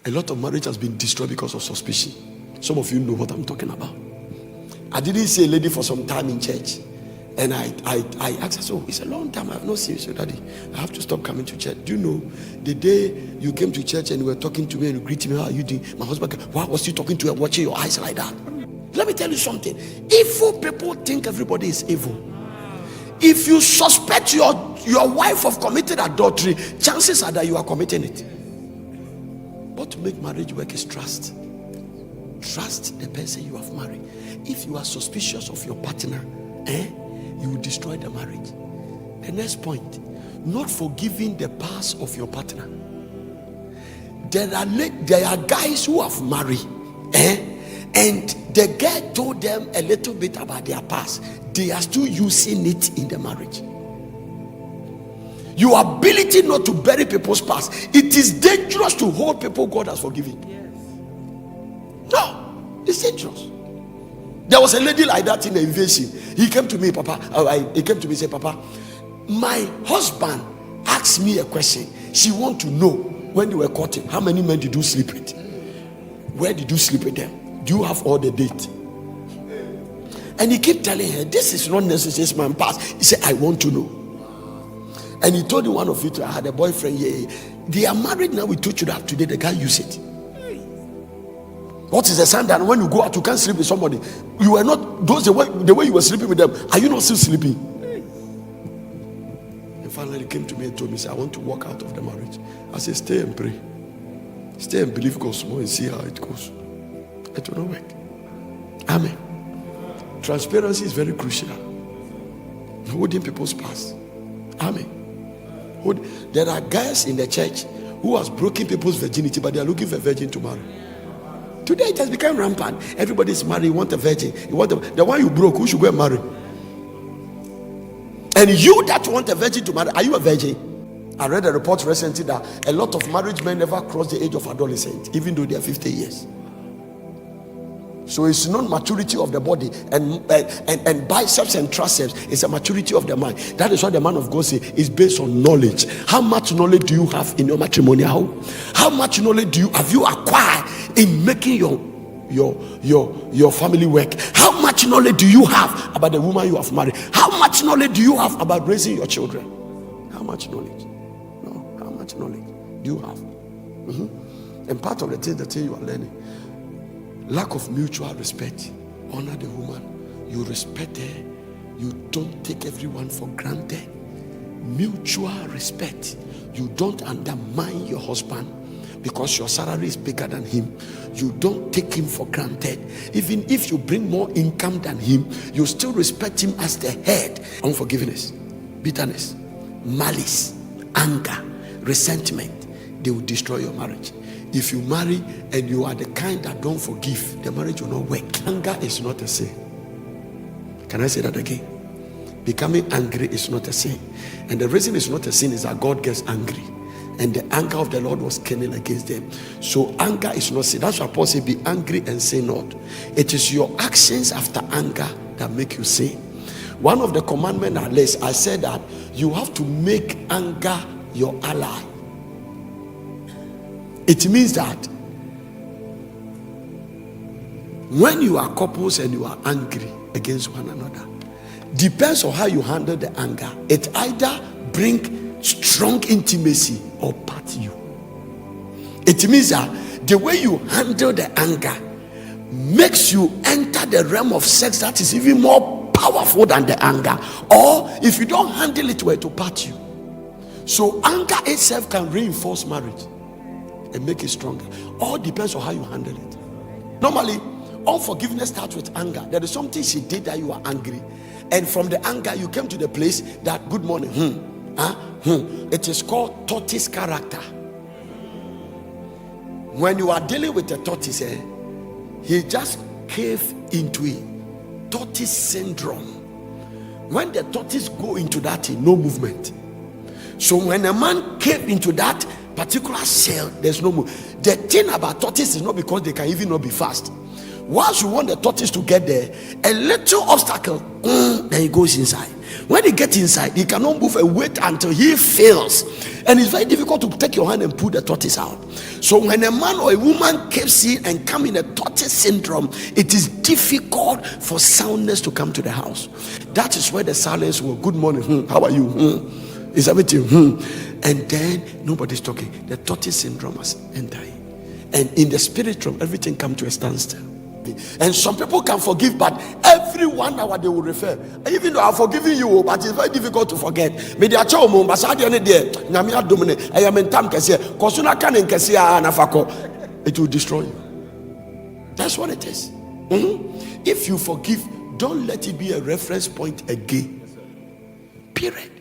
A lot of marriage has been destroyed because of suspicion. Some of you know what I'm talking about. I didn't see a lady for some time in church. And I asked her, so it's a long time I have not seen you. So Daddy, I have to stop coming to church. Do you know the day you came to church and you were talking to me and you greeted me, how are you doing? My husband, why was you talking to her, watching your eyes like that? Let me tell you something. Evil people think everybody is evil. If you suspect your wife of committed adultery, chances are that you are committing it. But to make marriage work is trust. Trust the person you have married. If you are suspicious of your partner, you will destroy the marriage. The next point, not forgiving the past of your partner. There are guys who have married, and the girl told them a little bit about their past. They are still using it in the marriage. Your ability not to bury people's past. It is dangerous to hold people God has forgiven. Yes. No, it's dangerous. There was a lady like that in the invasion. He came to me, Papa. He came to me and said, Papa, my husband asked me a question. She wants to know when they were courting, how many men did you sleep with? Where did you sleep with them? Do you have all the date? And he kept telling her, this is not necessary, it's my past. He said, I want to know. And he told one of you, I had a boyfriend here. They are married now with 2 children. Today the guy used it. What is the sign that when you go out, you can't sleep with somebody? You are not, the way you were sleeping with them, are you not still sleeping? And finally he came to me and told me, I want to walk out of the marriage. I said, stay and pray. Stay and believe God more and see how it goes. It will not work. Amen. Transparency is very crucial. Holding people's past. Amen. There are guys in the church who has broken people's virginity, but they are looking for a virgin to marry. Today it has become rampant. Everybody is married. You want a virgin. You want the one you broke. Who should go and marry? And you that want a virgin to marry, are you a virgin? I read a report recently that a lot of married men never cross the age of adolescence, even though they are 50 years. So it's not maturity of the body and biceps and triceps. It's a maturity of the mind. That is what the man of God says is based on knowledge. How much knowledge do you have in your matrimonial? How much knowledge have you acquired in making your family work? How much knowledge do you have about the woman you have married? How much knowledge do you have about raising your children? How much knowledge? No, how much knowledge do you have? And part of the thing you are learning. Lack of mutual respect. Honor the woman. You respect her. You don't take everyone for granted. Mutual respect. You don't undermine your husband because your salary is bigger than him. You don't take him for granted. Even if you bring more income than him, you still respect him as the head. Unforgiveness, bitterness, malice, anger, resentment, they will destroy your marriage. If you marry and you are the kind that don't forgive, the marriage will not work. Anger is not a sin. Can I say that again? Becoming angry is not a sin. And the reason it's not a sin is that God gets angry. And the anger of the Lord was kindled against them. So anger is not sin. That's why Paul said, be angry and sin not. It is your actions after anger that make you sin. One of the commandments, at least, I said that you have to make anger your ally. It means that when you are couples and you are angry against one another, depends on how you handle the anger. It either bring strong intimacy or part you. It means that the way you handle the anger makes you enter the realm of sex that is even more powerful than the anger. Or if you don't handle it well, to part you. So anger itself can reinforce marriage and make it stronger. All depends on how you handle it. Normally, unforgiveness starts with anger. There is something she did that you are angry, and from the anger you came to the place that good morning. It is called tortoise character. When you are dealing with a tortoise, he just cave into it. Tortoise syndrome. When the tortoise go into that, no movement. So when a man came into that particular cell, there's no move. The thing about tortoise is not because they can even not be fast. Once you want the tortoise to get there, a little obstacle, then he goes inside. When he gets inside, he cannot move and wait until he fails. And it's very difficult to take your hand and pull the tortoise out. So when a man or a woman keeps in and come in a tortoise syndrome, it is difficult for soundness to come to the house. That is where the silence will, good morning, how are you? Is everything? And then nobody's talking. The tortoise syndrome has entered. And in the spirit realm, everything comes to a standstill. And some people can forgive, but every 1 hour they will refer. Even though I've forgiven you, but it's very difficult to forget. It will destroy you. That's what it is. If you forgive, don't let it be a reference point again. Period.